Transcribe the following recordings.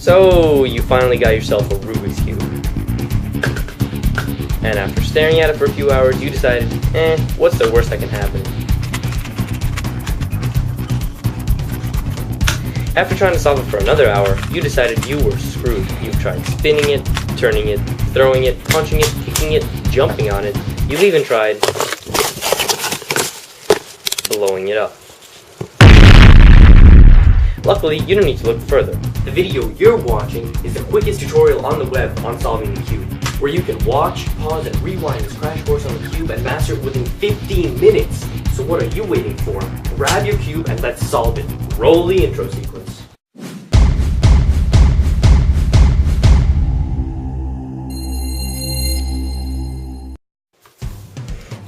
So, you finally got yourself a Rubik's Cube. And after staring at it for a few hours, you decided, what's the worst that can happen? After trying to solve it for another hour, you decided you were screwed. You've tried spinning it, turning it, throwing it, punching it, kicking it, jumping on it. You've even tried blowing it up. Luckily, you don't need to look further. The video you're watching is the quickest tutorial on the web on solving the cube, where you can watch, pause, and rewind this crash course on the cube and master it within 15 minutes. So what are you waiting for? Grab your cube and let's solve it. Roll the intro sequence.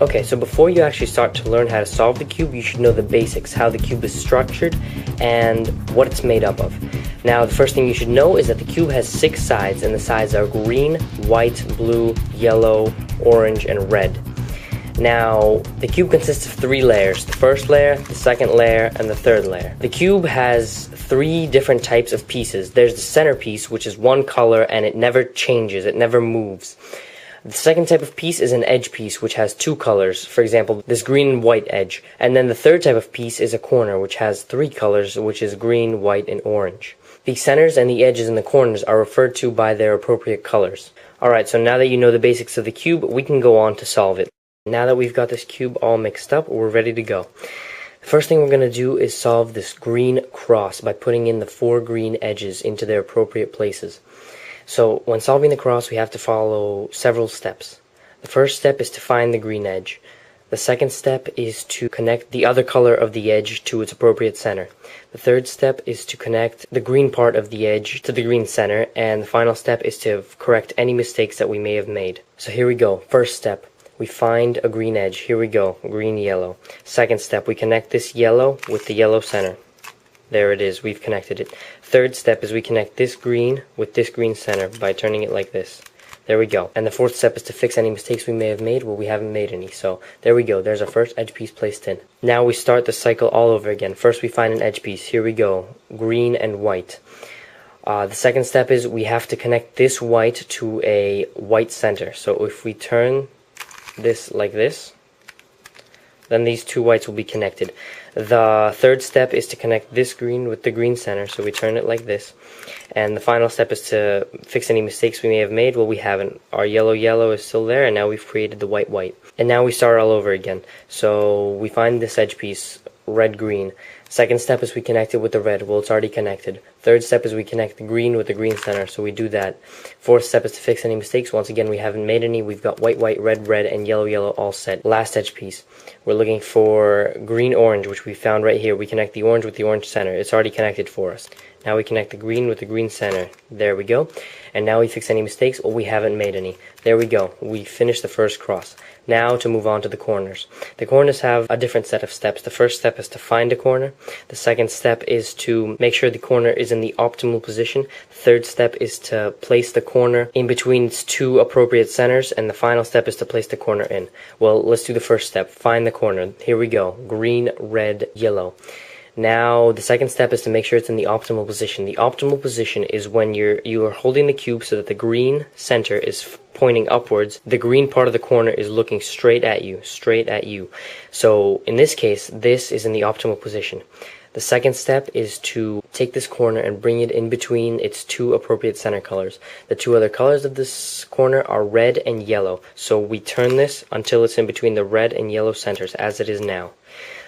Okay, so before you actually start to learn how to solve the cube, you should know the basics, how the cube is structured and what it's made up of. Now, the first thing you should know is that the cube has 6 sides, and the sides are green, white, blue, yellow, orange, and red. Now, the cube consists of 3 layers: the first layer, the second layer, and the third layer. The cube has 3 different types of pieces. There's the centerpiece, which is one color and it never changes, it never moves. The second type of piece is an edge piece, which has 2 colors, for example, this green and white edge. And then the third type of piece is a corner, which has 3 colors, which is green, white, and orange. The centers and the edges and the corners are referred to by their appropriate colors. Alright, so now that you know the basics of the cube, we can go on to solve it. Now that we've got this cube all mixed up, we're ready to go. The first thing we're going to do is solve this green cross by putting in the 4 green edges into their appropriate places. So when solving the cross, we have to follow several steps. The first step is to find the green edge. The second step is to connect the other color of the edge to its appropriate center. The third step is to connect the green part of the edge to the green center, and the final step is to correct any mistakes that we may have made. So here we go. First step, we find a green edge. Here we go, green, yellow. Second step, we connect this yellow with the yellow center. There it is, we've connected it. Third step is we connect this green with this green center by turning it like this. There we go. And the fourth step is to fix any mistakes we may have made. Well, we haven't made any, so there we go. There's our first edge piece placed in. Now we start the cycle all over again. First we find an edge piece. Here we go, green and white. The second step is we have to connect this white to a white center. So if we turn this like this, then these 2 whites will be connected. The third step is to connect this green with the green center, so we turn it like this. And the final step is to fix any mistakes we may have made. Well, we haven't. Our yellow is still there, and now we've created the white. And now we start all over again. So we find this edge piece, red-green. Second step is we connect it with the red. Well, it's already connected. Third step is we connect the green with the green center, so we do that. Fourth step is to fix any mistakes. Once again, we haven't made any. We've got white, red, and yellow all set. Last edge piece. We're looking for green-orange, which we found right here. We connect the orange with the orange center. It's already connected for us. Now we connect the green with the green center. There we go. And now we fix any mistakes. Well, we haven't made any. There we go. We finished the first cross. Now to move on to the corners. The corners have a different set of steps. The first step is to find a corner. The second step is to make sure the corner is in the optimal position. The third step is to place the corner in between its 2 appropriate centers. And the final step is to place the corner in. Well, let's do the first step. Find the corner. Here we go. Green, red, yellow. Now, the second step is to make sure it's in the optimal position. The optimal position is when you are holding the cube so that the green center is pointing upwards. The green part of the corner is looking straight at you. So, in this case, this is in the optimal position. The second step is to take this corner and bring it in between its 2 appropriate center colors. The 2 other colors of this corner are red and yellow. So we turn this until it's in between the red and yellow centers, as it is now.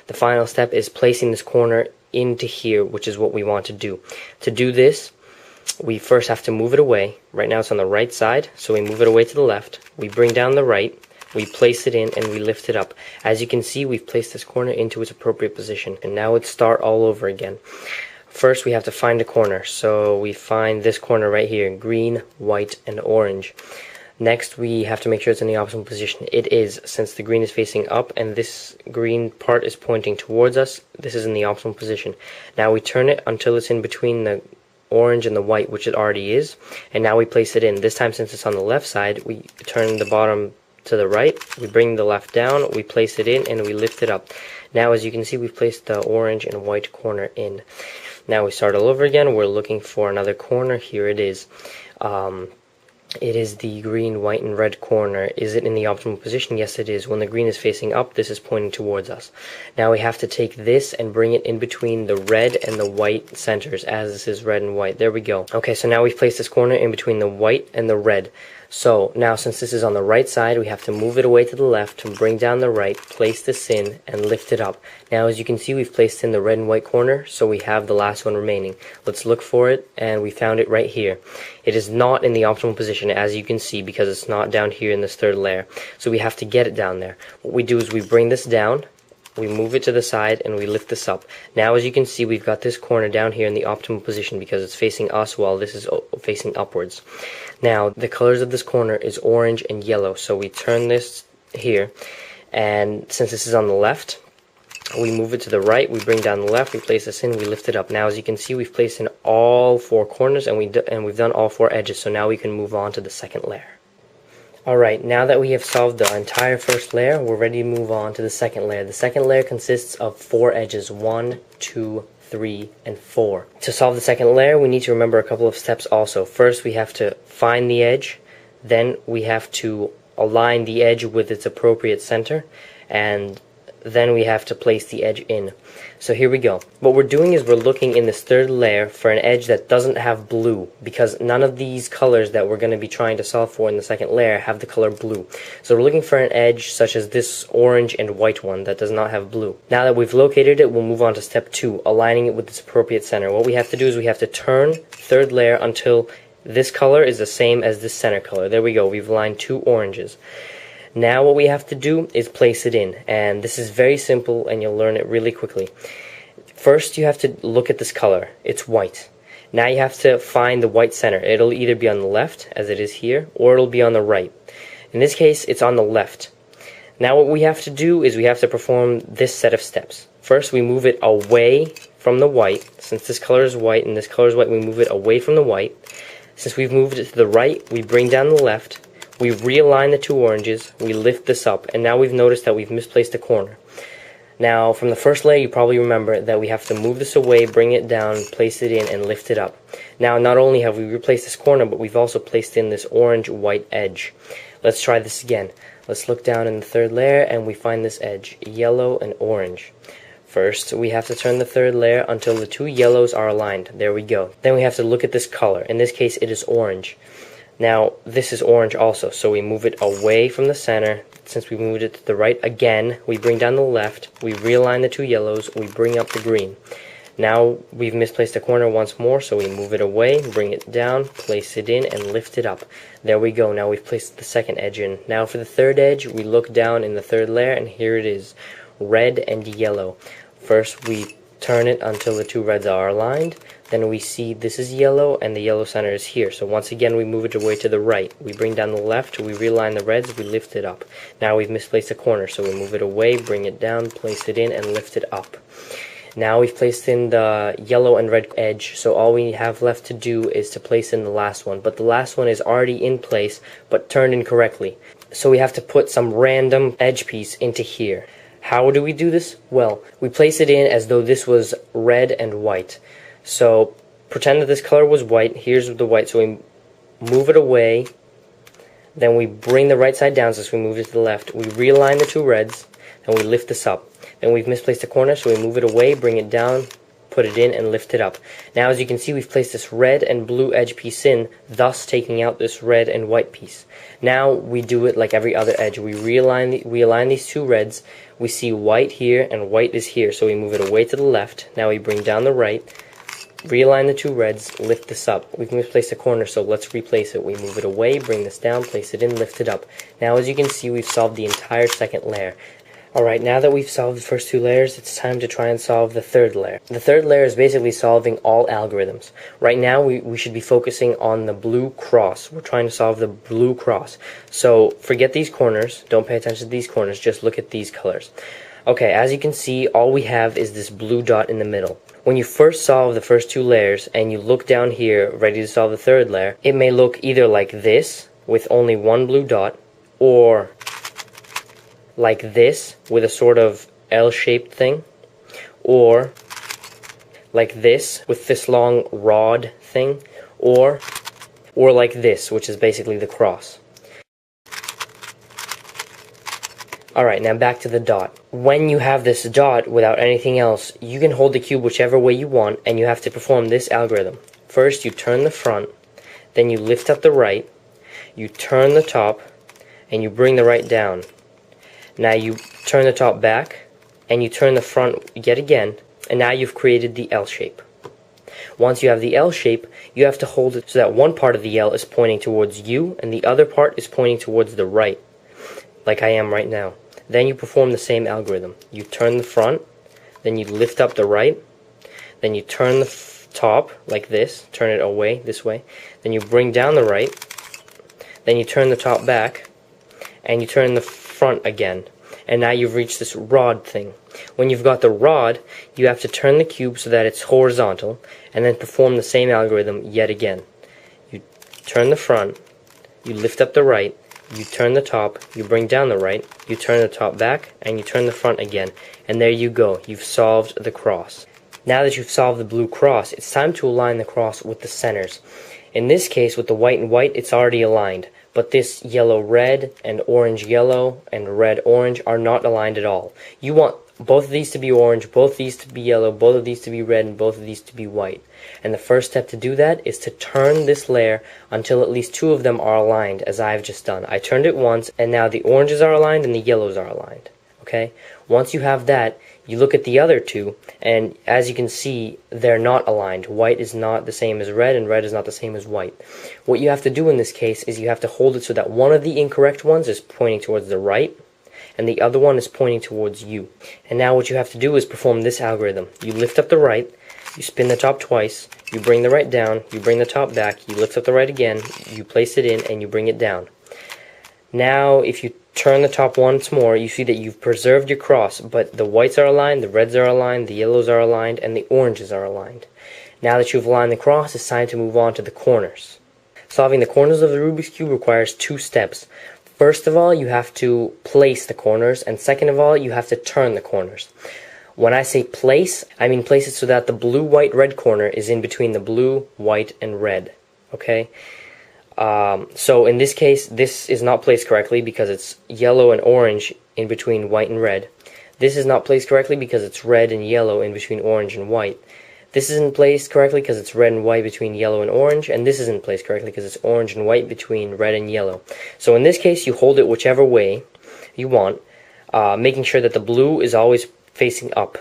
The final step is placing this corner into here, which is what we want to do. To do this, we first have to move it away. Right now it's on the right side, so we move it away to the left. We bring down the right, we place it in, and we lift it up. As you can see, we've placed this corner into its appropriate position. And now let's start all over again. First, we have to find a corner. So we find this corner right here, green, white, and orange. Next, we have to make sure it's in the optimal position. It is, since the green is facing up and this green part is pointing towards us, this is in the optimal position. Now we turn it until it's in between the orange and the white, which it already is, and now we place it in. This time, since it's on the left side, we turn the bottom to the right, we bring the left down, we place it in, and we lift it up. Now, as you can see, we've placed the orange and white corner in. Now we start all over again. We're looking for another corner. Here it is. It is the green, white, and red corner. Is it in the optimal position? Yes, it is. When the green is facing up, this is pointing towards us. Now we have to take this and bring it in between the red and the white centers, as this is red and white. There we go. Okay, so now we've placed this corner in between the white and the red. So now, since this is on the right side, we have to move it away to the left and bring down the right, place this in, and lift it up. Now, as you can see, we've placed in the red and white corner, so we have the last one remaining. Let's look for it, and we found it right here. It is not in the optimal position, as you can see, because it's not down here in this third layer. So we have to get it down there. What we do is we bring this down, we move it to the side, and we lift this up. Now, as you can see, we've got this corner down here in the optimal position because it's facing us while this is facing upwards. Now, the colors of this corner is orange and yellow, so we turn this here, and since this is on the left, we move it to the right, we bring down the left, we place this in, we lift it up. Now, as you can see, we've placed in all four corners, and we've done all four edges, so now we can move on to the second layer. Alright, now that we have solved the entire first layer, we're ready to move on to the second layer. The second layer consists of 4 edges, 1, 2, 3, and 4. To solve the second layer, we need to remember a couple of steps also. First, we have to find the edge, then we have to align the edge with its appropriate center, and then we have to place the edge in. So here we go. What we're doing is we're looking in this third layer for an edge that doesn't have blue, because none of these colors that we're going to be trying to solve for in the second layer have the color blue. So we're looking for an edge such as this orange and white one that does not have blue. Now that we've located it, we'll move on to step 2, aligning it with its appropriate center. What we have to do is we have to turn third layer until this color is the same as this center color. There we go. We've aligned 2 oranges. Now what we have to do is place it in, and this is very simple and you'll learn it really quickly. First, you have to look at this color. It's white. Now you have to find the white center. It'll either be on the left, as it is here, or it'll be on the right. In this case, it's on the left. Now what we have to do is we have to perform this set of steps. First, we move it away from the white. Since this color is white and this color is white, we move it away from the white. Since we've moved it to the right, we bring down the left. We realign the 2 oranges, we lift this up, and now we've noticed that we've misplaced a corner. Now, from the first layer, you probably remember that we have to move this away, bring it down, place it in, and lift it up. Now, not only have we replaced this corner, but we've also placed in this orange-white edge. Let's try this again. Let's look down in the third layer, and we find this edge, yellow and orange. First, we have to turn the third layer until the 2 yellows are aligned. There we go. Then we have to look at this color. In this case, it is orange. Now, this is orange also, so we move it away from the center. Since we moved it to the right again, we bring down the left, we realign the 2 yellows, we bring up the green. Now, we've misplaced a corner once more, so we move it away, bring it down, place it in, and lift it up. There we go, now we've placed the second edge in. Now for the third edge, we look down in the third layer, and here it is, red and yellow. First, we turn it until the 2 reds are aligned. Then we see this is yellow and the yellow center is here. So once again we move it away to the right. We bring down the left, we realign the reds, we lift it up. Now we've misplaced a corner, so we move it away, bring it down, place it in, and lift it up. Now we've placed in the yellow and red edge, so all we have left to do is to place in the last one. But the last one is already in place, but turned incorrectly. So we have to put some random edge piece into here. How do we do this? Well, we place it in as though this was red and white. So pretend that this color was white. Here's the white, so we move it away. Then we bring the right side down, so we move it to the left. We realign the 2 reds, and we lift this up. Then we've misplaced a corner, so we move it away, bring it down, put it in, and lift it up. Now, as you can see, we've placed this red and blue edge piece in, thus taking out this red and white piece. Now we do it like every other edge. We align these 2 reds. We see white here, and white is here, so we move it away to the left. Now we bring down the right. Realign the 2 reds, lift this up. We've misplaced a corner, so let's replace it. We move it away, bring this down, place it in, lift it up. Now, as you can see, we've solved the entire second layer. Alright, now that we've solved the first 2 layers, it's time to try and solve the third layer. The third layer is basically solving all algorithms. Right now, we should be focusing on the blue cross. We're trying to solve the blue cross. So, forget these corners. Don't pay attention to these corners. Just look at these colors. Okay, as you can see, all we have is this blue dot in the middle. When you first solve the first 2 layers and you look down here ready to solve the third layer, it may look either like this with only 1 blue dot, or like this with a sort of L-shaped thing, or like this with this long rod thing, or like this, which is basically the cross. Alright, now back to the dot. When you have this dot without anything else, you can hold the cube whichever way you want, and you have to perform this algorithm. First, you turn the front, then you lift up the right, you turn the top, and you bring the right down. Now you turn the top back, and you turn the front yet again, and now you've created the L shape. Once you have the L shape, you have to hold it so that one part of the L is pointing towards you, and the other part is pointing towards the right, like I am right now. Then you perform the same algorithm. You turn the front, then you lift up the right, then you turn the top like this, turn it away this way, then you bring down the right, then you turn the top back, and you turn the front again. And now you've reached this rod thing. When you've got the rod, you have to turn the cube so that it's horizontal, and then perform the same algorithm yet again. You turn the front, you lift up the right, you turn the top, you bring down the right, you turn the top back, and you turn the front again. And there you go, you've solved the cross. Now that you've solved the blue cross, it's time to align the cross with the centers. In this case, with the white and white, it's already aligned. But this yellow-red and orange-yellow and red-orange are not aligned at all. You want both of these to be orange, both of these to be yellow, both of these to be red, and both of these to be white. And the first step to do that is to turn this layer until at least two of them are aligned, as I've just done. I turned it once, and now the oranges are aligned and the yellows are aligned. Okay? Once you have that, you look at the other two, and as you can see, they're not aligned. White is not the same as red, and red is not the same as white. What you have to do in this case is you have to hold it so that one of the incorrect ones is pointing towards the right, and the other one is pointing towards you. And now what you have to do is perform this algorithm. You lift up the right, you spin the top twice, you bring the right down, you bring the top back, you lift up the right again, you place it in, and you bring it down. Now, if you turn the top once more, you see that you've preserved your cross, but the whites are aligned, the reds are aligned, the yellows are aligned, and the oranges are aligned. Now that you've aligned the cross, it's time to move on to the corners. Solving the corners of the Rubik's Cube requires two steps. First of all, you have to place the corners, and second of all, you have to turn the corners. When I say place, I mean place it so that the blue, white, red corner is in between the blue, white, and red. Okay? So in this case, this is not placed correctly because it's yellow and orange in between white and red. This is not placed correctly because it's red and yellow in between orange and white. This isn't placed correctly because it's red and white between yellow and orange, and this isn't placed correctly because it's orange and white between red and yellow. So in this case, you hold it whichever way you want, making sure that the blue is always facing up.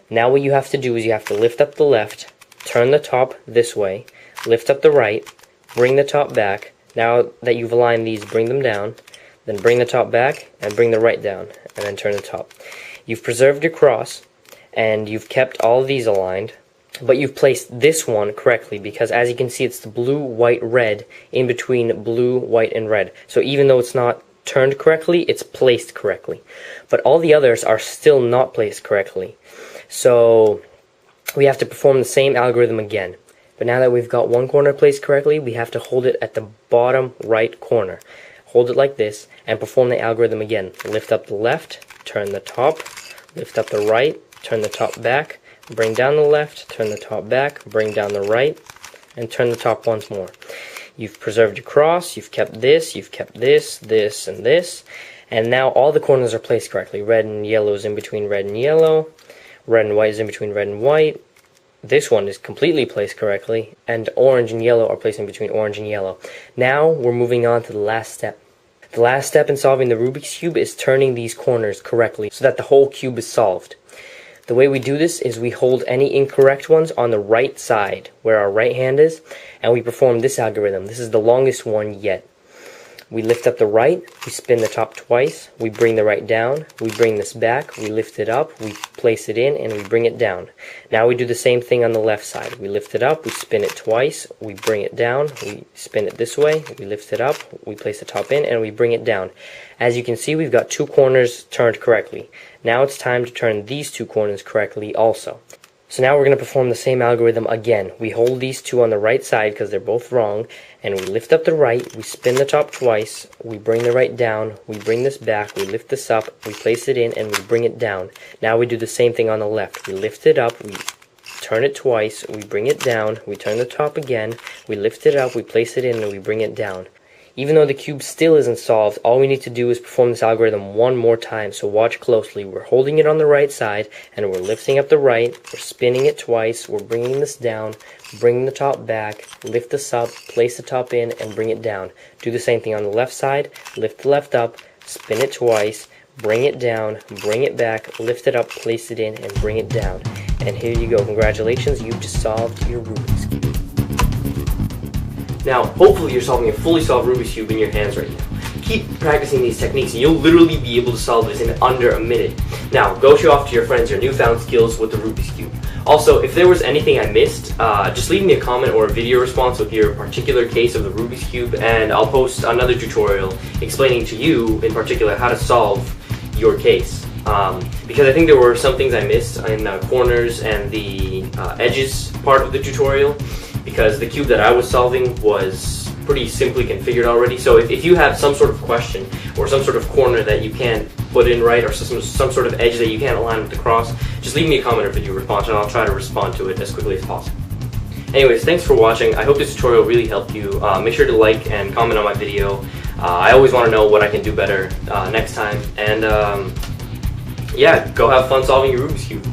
Now what you have to do is you have to lift up the left, turn the top this way, lift up the right, bring the top back. Now that you've aligned these, bring them down, then bring the top back, and bring the right down, and then turn the top. You've preserved your cross, and you've kept all of these aligned, but you've placed this one correctly, because as you can see, it's the blue, white, red, in between blue, white, and red. So even though it's not turned correctly, it's placed correctly. But all the others are still not placed correctly. So we have to perform the same algorithm again. But now that we've got one corner placed correctly, we have to hold it at the bottom right corner. Hold it like this, and perform the algorithm again. Lift up the left, turn the top, lift up the right, turn the top back, bring down the left, turn the top back, bring down the right, and turn the top once more. You've preserved your cross, you've kept this, this, and this, and now all the corners are placed correctly. Red and yellow is in between red and yellow, red and white is in between red and white, this one is completely placed correctly, and orange and yellow are placed in between orange and yellow. Now we're moving on to the last step. The last step in solving the Rubik's Cube is turning these corners correctly so that the whole cube is solved. The way we do this is we hold any incorrect ones on the right side, where our right hand is, and we perform this algorithm. This is the longest one yet. We lift up the right, we spin the top twice, we bring the right down, we bring this back, we lift it up, we place it in, and we bring it down. Now we do the same thing on the left side. We lift it up, we spin it twice, we bring it down, we spin it this way, we lift it up, we place the top in, and we bring it down. As you can see, we've got two corners turned correctly. Now it's time to turn these two corners correctly also. So now we're going to perform the same algorithm again. We hold these two on the right side because they're both wrong, and we lift up the right, we spin the top twice, we bring the right down, we bring this back, we lift this up, we place it in, and we bring it down. Now we do the same thing on the left. We lift it up, we turn it twice, we bring it down, we turn the top again, we lift it up, we place it in, and we bring it down. Even though the cube still isn't solved, all we need to do is perform this algorithm one more time, so watch closely. We're holding it on the right side, and we're lifting up the right, we're spinning it twice, we're bringing this down, bring the top back, lift this up, place the top in, and bring it down. Do the same thing on the left side, lift the left up, spin it twice, bring it down, bring it back, lift it up, place it in, and bring it down. And here you go. Congratulations, you've just solved your Rubik's Cube. Now, hopefully you're solving a fully solved Rubik's Cube in your hands right now. Keep practicing these techniques and you'll literally be able to solve this in under a minute. Now, go show off to your friends your newfound skills with the Rubik's Cube. Also, if there was anything I missed, just leave me a comment or a video response with your particular case of the Rubik's Cube, and I'll post another tutorial explaining to you in particular how to solve your case. Because I think there were some things I missed in the corners and the edges part of the tutorial, because the cube that I was solving was pretty simply configured already. So if you have some sort of question or some sort of corner that you can't put in right, or some sort of edge that you can't align with the cross, just leave me a comment or video response and I'll try to respond to it as quickly as possible. Anyways, thanks for watching. I hope this tutorial really helped you. Make sure to like and comment on my video. I always want to know what I can do better next time. And yeah, go have fun solving your Rubik's Cube.